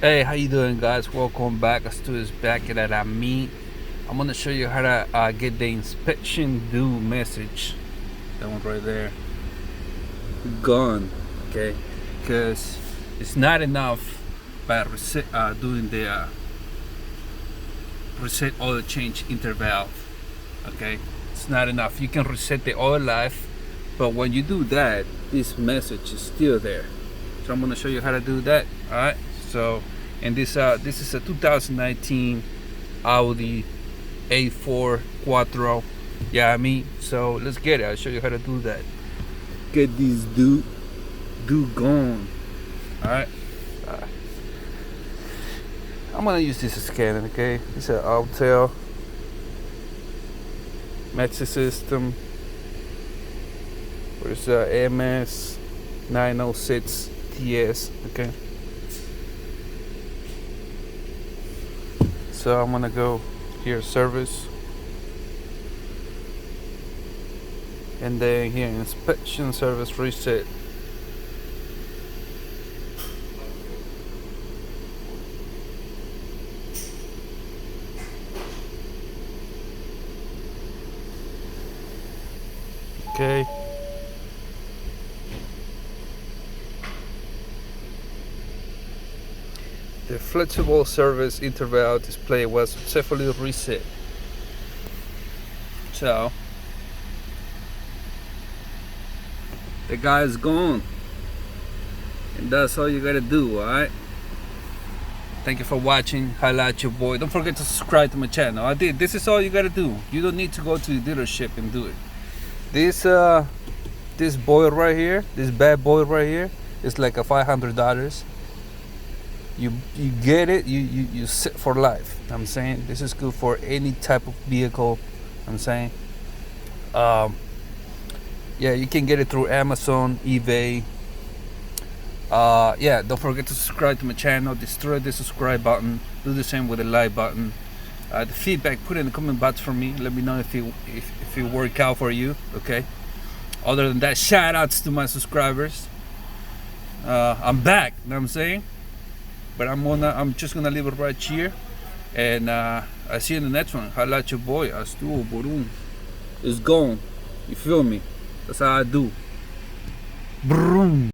Hey, how you doing, guys? Welcome back. Let's do this back at me. I'm gonna show you how to get the inspection due message. That one right there. Gone. Okay, because it's not enough by doing the reset oil change intervalve. Okay, it's not enough. You can reset the oil life, but when you do that, this message is still there. So I'm gonna show you how to do that. All right. So, and this is a 2019 Audi A4 Quattro. Yeah, I mean, so let's get it. I'll show you how to do that. Get these due gone. All right. I'm gonna use this scanner. Okay, it's an Audi Metric system. There's a MS 906 TS. Okay. So I'm gonna go here, service, and then here, inspection service reset. Okay. The flexible service interval display was successfully reset. So the guy is gone, and that's all you gotta do. All right. Thank you for watching. Highlight your boy. Don't forget to subscribe to my channel. This is all you gotta do. You don't need to go to the dealership and do it. This boy right here, this bad boy right here, is like a $500. You get it, you sit for life. I'm saying this is good for any type of vehicle. I'm saying yeah, you can get it through Amazon, eBay. Yeah, don't forget to subscribe to my channel. Destroy the subscribe button. Do the same with the like button. The feedback, put it in the comment box for me. Let me know if it worked out for you. Okay, other than that, shout outs to my subscribers. I'm back, you know what I'm saying? But I'm just gonna leave it right here, and I see you in the next one. Highlight your boy. Astuvo Borum. It's gone. You feel me? That's how I do. Broom.